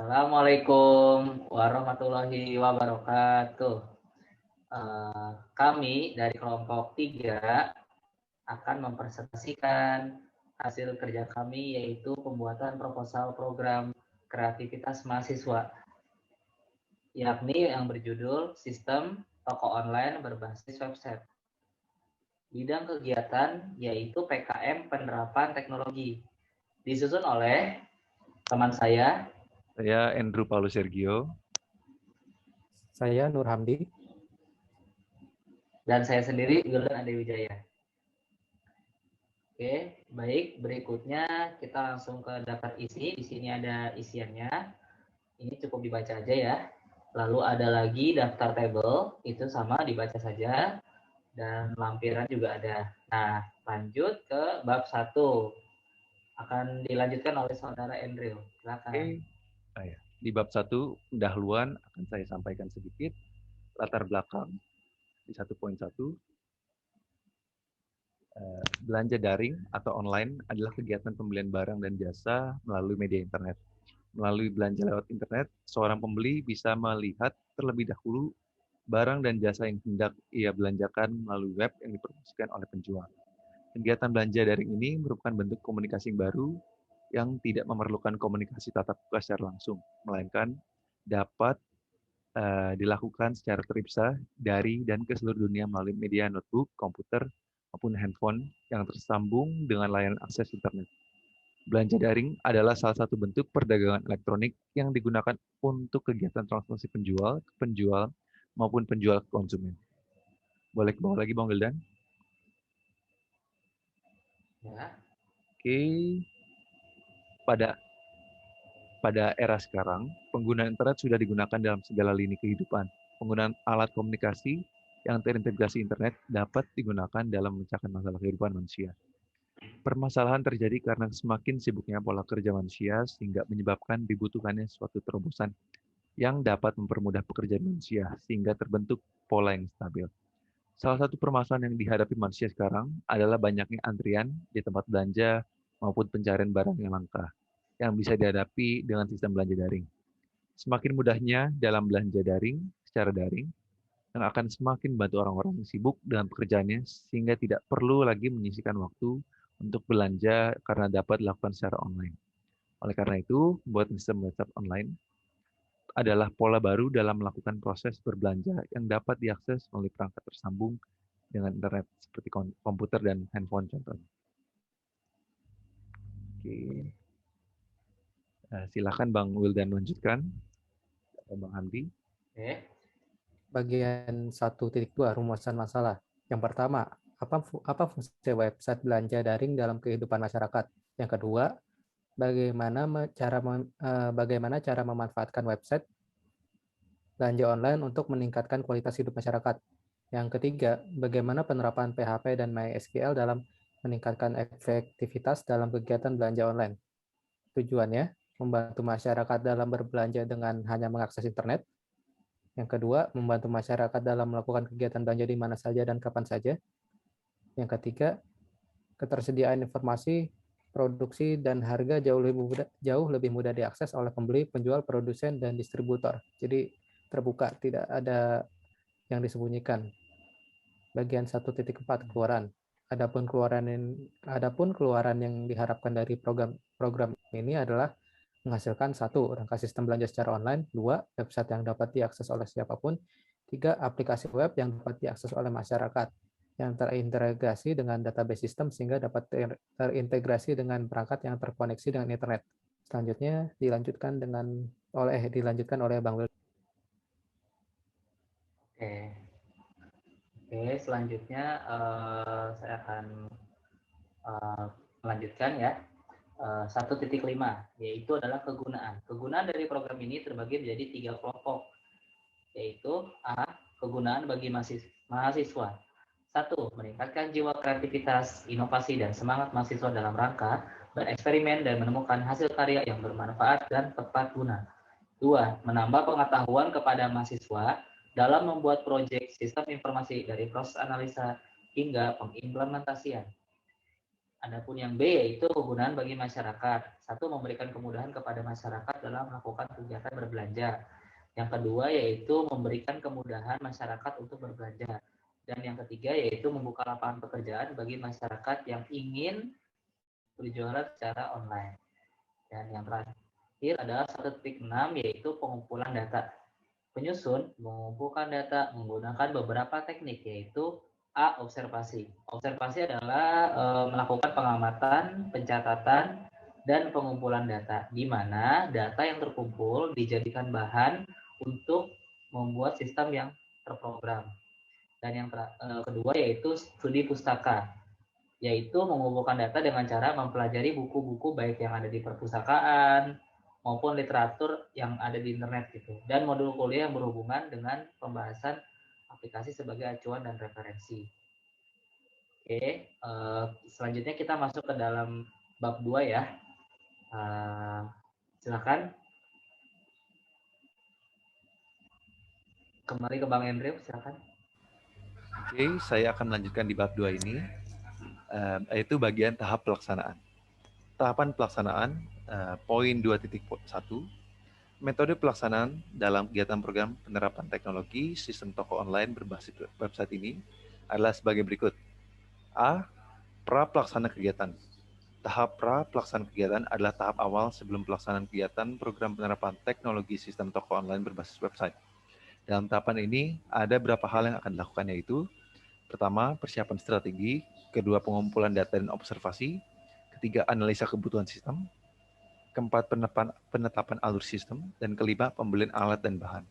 Assalamualaikum warahmatullahi wabarakatuh. Kami dari kelompok 3 akan mempresentasikan hasil kerja kami, yaitu pembuatan proposal program kreativitas mahasiswa, yakni yang berjudul Sistem Toko Online Berbasis Website. Bidang kegiatan yaitu PKM Penerapan Teknologi, disusun oleh teman saya Andrew Paulus Sergio. Saya Nur Hamdi. Dan saya sendiri, Wildan Ade Wijaya. Oke, baik. Berikutnya kita langsung ke daftar isi. Di sini ada isiannya. Ini cukup dibaca aja ya. Lalu ada lagi daftar tabel. Itu sama, dibaca saja. Dan lampiran juga ada. Nah, lanjut ke bab 1. Akan dilanjutkan oleh saudara Andrew. Silakan. Di bab 1, pendahuluan akan saya sampaikan sedikit latar belakang di 1.1. Belanja daring atau online adalah kegiatan pembelian barang dan jasa melalui media internet. Melalui belanja lewat internet, seorang pembeli bisa melihat terlebih dahulu barang dan jasa yang hendak ia belanjakan melalui web yang dipromosikan oleh penjual. Kegiatan belanja daring ini merupakan bentuk komunikasi baru yang tidak memerlukan komunikasi tatap muka secara langsung, melainkan dapat dilakukan secara terpisah dari dan ke seluruh dunia melalui media notebook, komputer, maupun handphone yang tersambung dengan layanan akses internet. Belanja daring adalah salah satu bentuk perdagangan elektronik yang digunakan untuk kegiatan transaksi penjual ke penjual maupun penjual ke konsumen. Boleh ke bawah lagi, Bang Wildan? Ya. Oke. Pada era sekarang, penggunaan internet sudah digunakan dalam segala lini kehidupan. Penggunaan alat komunikasi yang terintegrasi internet dapat digunakan dalam memecahkan masalah kehidupan manusia. Permasalahan terjadi karena semakin sibuknya pola kerja manusia sehingga menyebabkan dibutuhkannya suatu terobosan yang dapat mempermudah pekerjaan manusia sehingga terbentuk pola yang stabil. Salah satu permasalahan yang dihadapi manusia sekarang adalah banyaknya antrian di tempat belanja maupun pencarian barang yang langka yang bisa dihadapi dengan sistem belanja daring. Semakin mudahnya dalam belanja daring secara daring, yang akan semakin membantu orang-orang yang sibuk dengan pekerjaannya sehingga tidak perlu lagi menyisihkan waktu untuk belanja karena dapat dilakukan secara online. Oleh karena itu, membuat sistem website online adalah pola baru dalam melakukan proses berbelanja yang dapat diakses melalui perangkat tersambung dengan internet seperti komputer dan handphone contohnya. Oke. Silakan Bang Wildan lanjutkan. Bang Hamdi. Oke. Bagian 1.2 rumusan masalah. Yang pertama, apa fungsi website belanja daring dalam kehidupan masyarakat? Yang kedua, bagaimana cara memanfaatkan website belanja online untuk meningkatkan kualitas hidup masyarakat? Yang ketiga, bagaimana penerapan PHP dan MySQL dalam meningkatkan efektivitas dalam kegiatan belanja online? Tujuannya, membantu masyarakat dalam berbelanja dengan hanya mengakses internet. Yang kedua, membantu masyarakat dalam melakukan kegiatan belanja di mana saja dan kapan saja. Yang ketiga, ketersediaan informasi, produksi, dan harga jauh lebih mudah diakses oleh pembeli, penjual, produsen, dan distributor. Jadi terbuka, tidak ada yang disembunyikan. Bagian 1.4 keluaran. Adapun keluaran yang diharapkan dari program ini adalah menghasilkan 1. Rangka sistem belanja secara online, 2. Website yang dapat diakses oleh siapapun, 3. Aplikasi web yang dapat diakses oleh masyarakat yang terintegrasi dengan database sistem sehingga dapat terintegrasi dengan perangkat yang terkoneksi dengan internet. Selanjutnya dilanjutkan oleh Bang Wil. Oke, selanjutnya saya akan melanjutkan ya. 1.5, yaitu adalah kegunaan. Kegunaan dari program ini terbagi menjadi 3 kelompok, yaitu A. Kegunaan bagi mahasiswa. 1. Meningkatkan jiwa kreativitas, inovasi, dan semangat mahasiswa dalam rangka bereksperimen dan menemukan hasil karya yang bermanfaat dan tepat guna. 2. Menambah pengetahuan kepada mahasiswa dalam membuat proyek sistem informasi dari proses analisa hingga pengimplementasian. Adapun yang B yaitu kegunaan bagi masyarakat. Satu, memberikan kemudahan kepada masyarakat dalam melakukan kegiatan berbelanja. Yang kedua yaitu memberikan kemudahan masyarakat untuk berbelanja. Dan yang ketiga yaitu membuka lapangan pekerjaan bagi masyarakat yang ingin berjualan secara online. Dan yang terakhir adalah 1.6 yaitu pengumpulan data. Penyusun mengumpulkan data menggunakan beberapa teknik yaitu A. Observasi. Observasi adalah melakukan pengamatan, pencatatan, dan pengumpulan data, di mana data yang terkumpul dijadikan bahan untuk membuat sistem yang terprogram. Dan yang kedua yaitu studi pustaka, yaitu mengumpulkan data dengan cara mempelajari buku-buku baik yang ada di perpustakaan maupun literatur yang ada di internet gitu, dan modul kuliah yang berhubungan dengan pembahasan aplikasi sebagai acuan dan referensi. Oke, selanjutnya kita masuk ke dalam bab 2 ya. Silakan. Kembali ke Bang Andrew, silakan. Oke, saya akan melanjutkan di bab 2 ini, yaitu bagian tahap pelaksanaan. Tahapan pelaksanaan, poin 2.1, metode pelaksanaan dalam kegiatan program penerapan teknologi sistem toko online berbasis website ini adalah sebagai berikut. A. Pra-pelaksana kegiatan. Tahap pra-pelaksanaan kegiatan adalah tahap awal sebelum pelaksanaan kegiatan program penerapan teknologi sistem toko online berbasis website. Dalam tahapan ini, ada beberapa hal yang akan dilakukan, yaitu pertama, persiapan strategi, kedua, pengumpulan data dan observasi, ketiga, analisa kebutuhan sistem, keempat, penetapan alur sistem, dan kelima, pembelian alat dan bahan.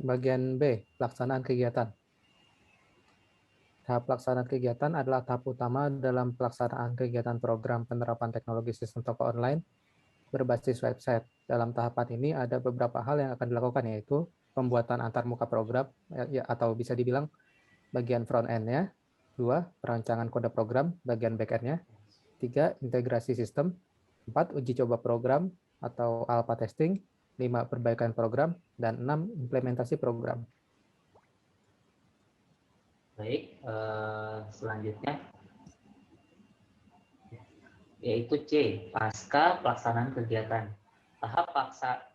Bagian B, pelaksanaan kegiatan. Tahap pelaksanaan kegiatan adalah tahap utama dalam pelaksanaan kegiatan program penerapan teknologi sistem toko online berbasis website. Dalam tahapan ini ada beberapa hal yang akan dilakukan, yaitu pembuatan antarmuka program atau bisa dibilang bagian front end-nya, 2. Perancangan kode program bagian back end-nya, 3. Integrasi sistem, 4. Uji coba program atau alpha testing, 5. Perbaikan program, dan 6. Implementasi program. Baik, selanjutnya yaitu C, pasca pelaksanaan kegiatan. Tahap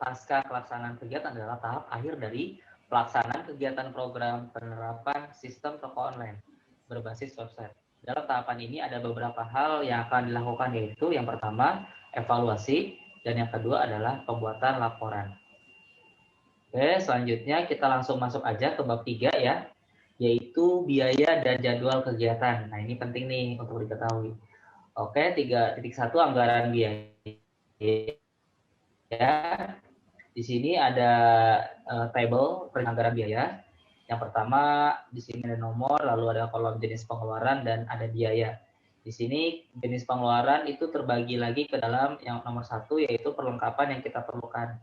pasca pelaksanaan kegiatan adalah tahap akhir dari pelaksanaan kegiatan program penerapan sistem toko online berbasis website. Dalam tahapan ini ada beberapa hal yang akan dilakukan, yaitu yang pertama, evaluasi, dan yang kedua adalah pembuatan laporan. Oke, selanjutnya kita langsung masuk aja ke bab 3 ya, yaitu biaya dan jadwal kegiatan. Nah, ini penting nih untuk diketahui. Oke, 3.1 anggaran biaya. Di sini ada table anggaran biaya. Yang pertama, di sini ada nomor, lalu ada kolom jenis pengeluaran, dan ada biaya. Di sini jenis pengeluaran itu terbagi lagi ke dalam yang nomor 1, yaitu perlengkapan yang kita perlukan.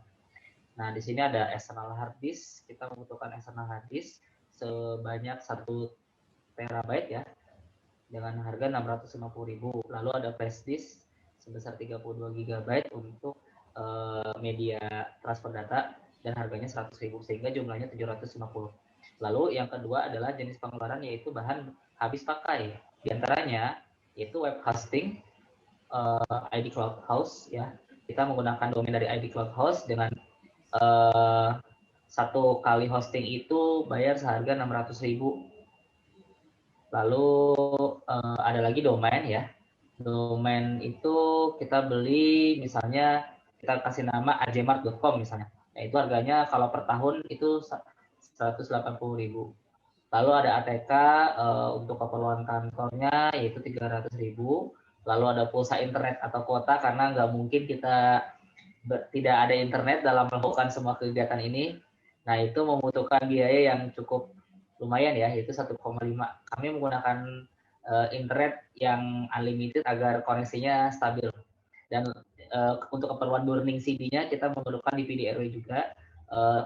Nah, di sini ada external hard disk. Kita membutuhkan external hard disk sebanyak 1 terabyte ya, dengan harga 650.000. Lalu ada flash disk sebesar 32 GB untuk media transfer data dan harganya 100.000, sehingga jumlahnya 750. Lalu yang kedua adalah jenis pengeluaran, yaitu bahan habis pakai. Di antaranya yaitu web hosting, ID Cloud House ya. Kita menggunakan domain dari ID Cloud House dengan 1 kali hosting itu bayar seharga 600.000. Lalu ada lagi domain ya. Domain itu kita beli, misalnya kita kasih nama ajmart.com misalnya. Nah, itu harganya kalau per tahun itu 180.000. Lalu ada ATK untuk keperluan kantornya yaitu 300.000. Lalu ada pulsa internet atau kuota, karena nggak mungkin kita tidak ada internet dalam melakukan semua kegiatan ini. Nah, itu membutuhkan biaya yang cukup lumayan ya, yaitu 1,5. Kami menggunakan internet yang unlimited agar koneksinya stabil. Dan untuk keperluan burning CD-nya kita memerlukan DVD RW juga,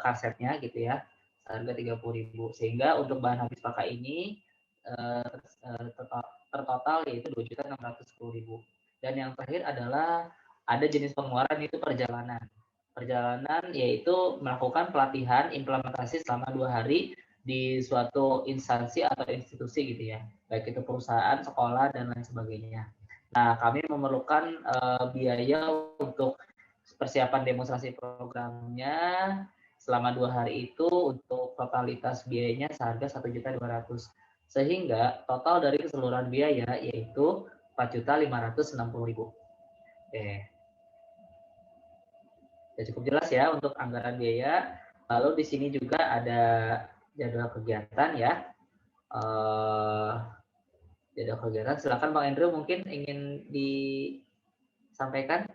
kasetnya gitu ya, harga 30.000. Sehingga untuk bahan habis pakai ini tertotal yaitu 2.610.000. Dan yang terakhir adalah ada jenis pengeluaran, yaitu perjalanan. Perjalanan yaitu melakukan pelatihan implementasi selama 2 hari di suatu instansi atau institusi gitu ya. baik itu perusahaan, sekolah, dan lain sebagainya. Nah, kami memerlukan biaya untuk persiapan demonstrasi programnya selama 2 hari itu. Untuk totalitas biayanya seharga 1.200.000, sehingga total dari keseluruhan biaya yaitu 4.560.000. Oke, ya cukup jelas ya untuk anggaran biaya. Lalu di sini juga ada jadwal kegiatan ya. Jadwal kegiatan, silakan Bang Andrew mungkin ingin disampaikan.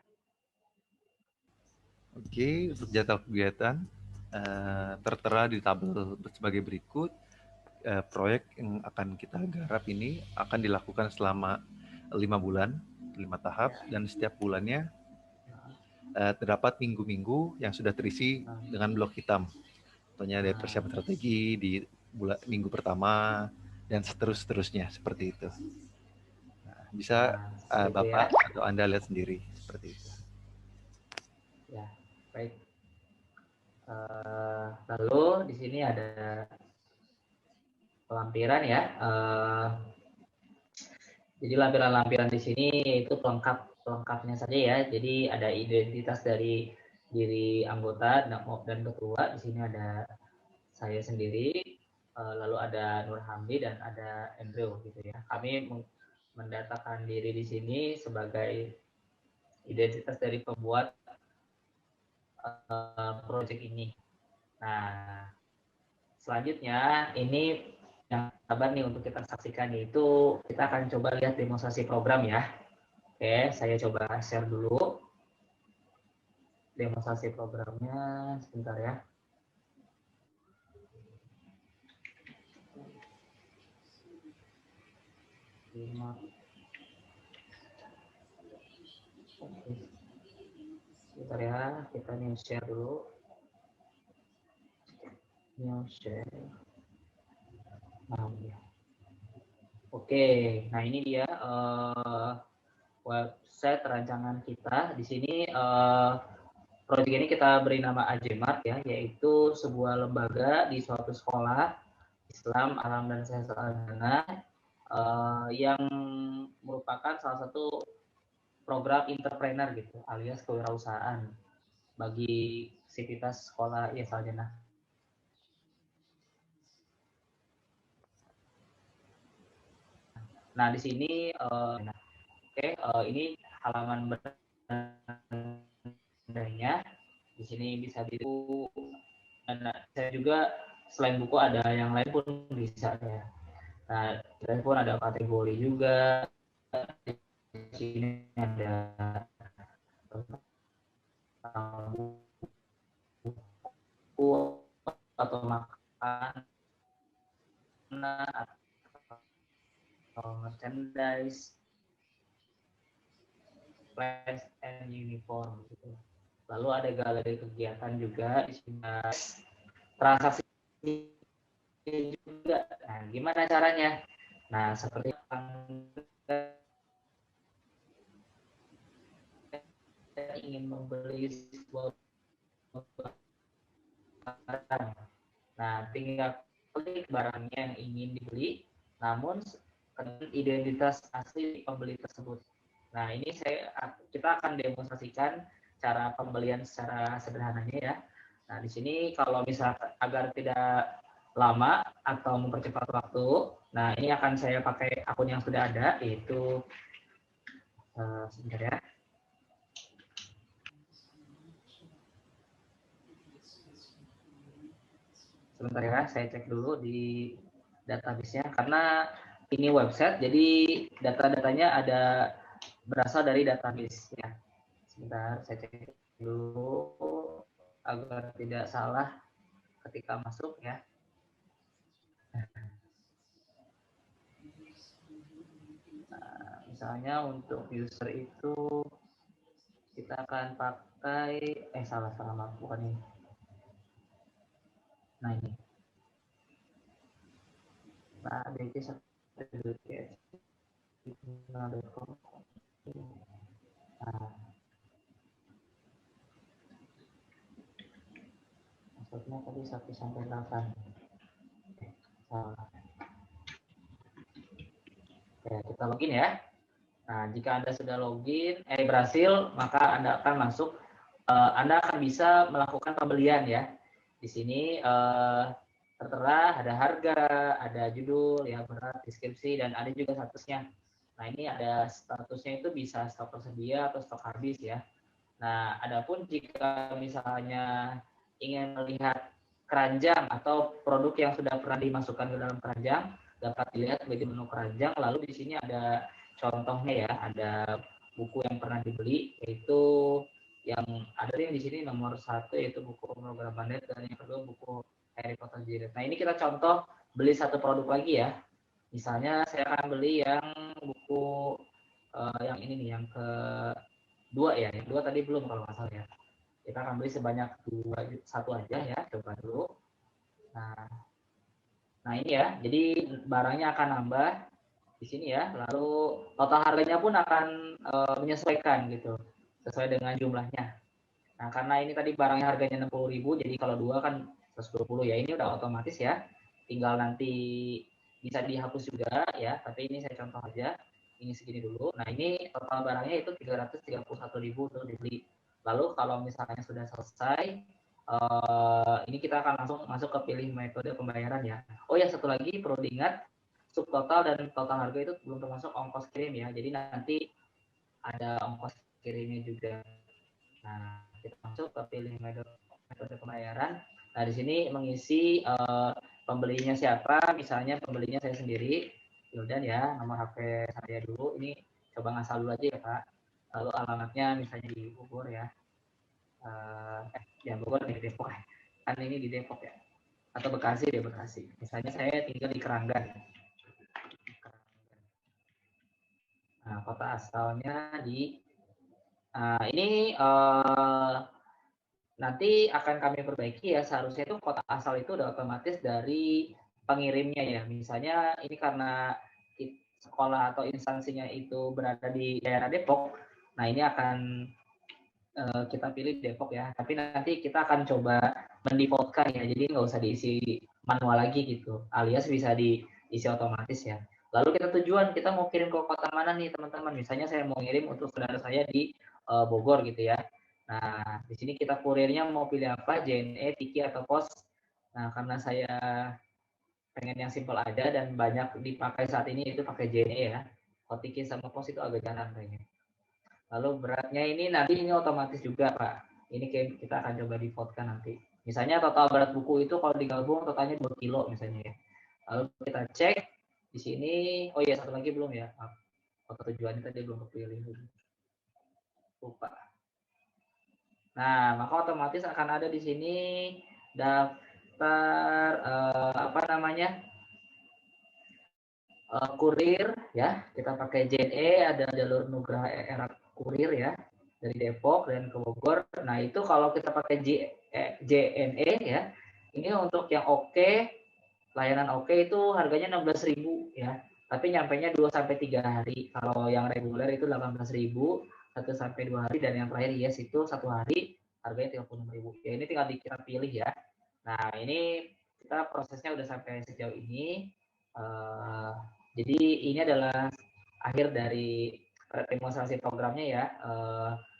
Oke, untuk jadwal kegiatan tertera di tabel sebagai berikut. Proyek yang akan kita garap ini akan dilakukan selama 5 bulan, 5 tahap, dan setiap bulannya terdapat minggu-minggu yang sudah terisi dengan blok hitam. Contohnya dari persiapan strategi di minggu pertama dan seterusnya seperti itu. Nah, bisa Bapak atau Anda lihat sendiri seperti itu. Ya, baik. Lalu di sini ada pelampiran ya. Jadi lampiran-lampiran di sini itu pelengkapnya saja ya. Jadi ada identitas dari diri anggota dan ketua. Di sini ada saya sendiri, lalu ada Nur Hamdi dan ada Andrew gitu ya. Kami mendatakan diri di sini sebagai identitas dari pembuat proyek ini. Nah, selanjutnya ini yang sabar nih untuk kita saksikan, yaitu kita akan coba lihat demonstrasi program ya. Oke, saya coba share dulu demonstrasi programnya sebentar ya. Sebentar ya, kita new share dulu. New share. Nah, ya. Oke, nah ini dia website rancangan kita. Di sini proyek ini kita beri nama Ajemart ya, yaitu sebuah lembaga di suatu sekolah Islam, Alam dan Sesana yang merupakan salah satu program entrepreneur gitu, alias kewirausahaan bagi sivitas sekolah ISL Jannah. Nah, di sini ini halaman berandanya. Di sini bisa di buku. Dan saya juga selain buku ada yang lain pun bisa ya. Nah, dan pun ada kategori juga. Di sini ada buku atau makanan atau merchandise, flash and uniform gitu. Lalu ada galeri kegiatan juga di sini, transaksi juga. Nah, gimana caranya? Nah, seperti ingin membeli sebuah barang. Nah, tinggal klik barangnya yang ingin dibeli, namun identitas asli pembeli tersebut. Nah, ini kita akan demonstrasikan cara pembelian secara sederhananya ya. Nah, di sini kalau misalkan agar tidak lama atau mempercepat waktu, nah ini akan saya pakai akun yang sudah ada, yaitu sebentar ya. Sebentar ya, saya cek dulu di database-nya karena ini website, jadi data-datanya ada berasal dari database ya. Sebentar, saya cek dulu agar tidak salah ketika masuk ya. Nah, misalnya untuk user itu kita akan pakai salah bukan ini. Nah ini. Nah, dc1.com. Nah, maksudnya tadi 1 sampai 8. Salah. Ya, kita login ya. Nah, jika Anda sudah login, berhasil, maka Anda akan masuk, Anda akan bisa melakukan pembelian ya. Di sini tertera ada harga, ada judul, ya berat, deskripsi, dan ada juga statusnya. Nah, ini ada statusnya itu bisa stok tersedia atau stok habis ya. Nah, adapun jika misalnya ingin melihat keranjang atau produk yang sudah pernah dimasukkan ke dalam keranjang, dapat dilihat di menu keranjang. Lalu di sini ada contohnya ya, ada buku yang pernah dibeli, yaitu yang ada di sini nomor 1 yaitu buku Program Bandit, dan yang kedua buku Harry Potter Jilid. Nah, ini kita contoh beli satu produk lagi ya. Misalnya saya akan beli yang buku yang ini nih, yang kedua ya, yang dua tadi belum kalau nggak salah ya. Kita akan beli sebanyak satu aja ya, coba dulu. Nah ini ya, jadi barangnya akan nambah di sini ya, lalu total harganya pun akan menyesuaikan gitu, sesuai dengan jumlahnya. Nah, karena ini tadi barangnya harganya 60.000, jadi kalau dua kan 120 ya, ini udah otomatis ya, tinggal nanti bisa dihapus juga ya, tapi ini saya contoh aja, ini segini dulu. Nah, ini total barangnya itu 331.000 untuk dibeli. Lalu kalau misalnya sudah selesai, ini kita akan langsung masuk ke pilih metode pembayaran ya. Oh ya, satu lagi perlu diingat, subtotal dan total harga itu belum termasuk ongkos kirim ya, jadi nanti ada ongkos kirimnya juga. Nah, kita masuk ke pilih metode pembayaran. Nah, di sini mengisi pembelinya siapa, misalnya pembelinya saya sendiri, Wildan ya, nomor HP saya dulu, ini coba ngasal dulu aja ya Pak. Lalu alamatnya misalnya di Bogor ya, ya Bogor di Depok, kan ini di Depok ya, atau Bekasi deh, Bekasi. Misalnya saya tinggal di Keranggan. Nah, kota asalnya di, ini nanti akan kami perbaiki ya, seharusnya itu kota asal itu udah otomatis dari pengirimnya ya. Misalnya ini karena sekolah atau instansinya itu berada di daerah Depok, nah ini akan kita pilih Depok ya. Tapi nanti kita akan coba mendefaultkan ya, jadi nggak usah diisi manual lagi gitu, alias bisa diisi otomatis ya. Lalu kita tujuan, kita mau kirim ke kota mana nih teman-teman. Misalnya saya mau ngirim untuk saudara saya di Bogor gitu ya. Nah, di sini kita kurirnya mau pilih apa, JNE, Tiki, atau Pos. Nah, karena saya pengen yang simple aja dan banyak dipakai saat ini itu pakai JNE ya. Kalau Tiki sama Pos itu agak jarang kayaknya. Lalu beratnya ini nanti ini otomatis juga Pak. Ini kita akan coba defaultkan nanti. Misalnya total berat buku itu kalau digabung totalnya 2 kilo misalnya ya. Lalu kita cek di sini, oh iya satu lagi belum ya. Kota tujuannya tadi belum kepilih. Lupa. Nah, maka otomatis akan ada di sini daftar apa namanya, kurir ya. Kita pakai JNE, ada jalur Nugraha Era kurir ya, dari Depok dan ke Bogor. Nah itu kalau kita pakai JNE ya, ini untuk yang oke, layanan oke itu harganya 16.000 ya. Tapi nyampainya 2-3 hari. Kalau yang reguler itu 18.000, 1-2 hari, dan yang terakhir yes itu 1 hari, harganya 36.000. Ya ini tinggal kita pilih ya. Nah ini kita prosesnya udah sampai sejauh ini. Jadi ini adalah akhir dari demonstrasi programnya ya.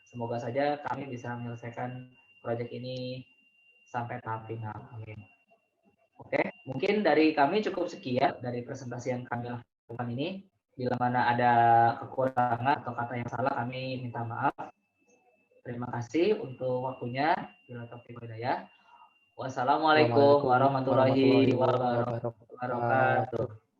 Semoga saja kami bisa menyelesaikan proyek ini sampai tahap final. Amin. Oke, mungkin dari kami cukup sekian dari presentasi yang kami lakukan ini. Bila mana ada kekurangan atau kata yang salah, kami minta maaf. Terima kasih untuk waktunya. Bila taufiq hidayah. Wassalamualaikum warahmatullahi wabarakatuh.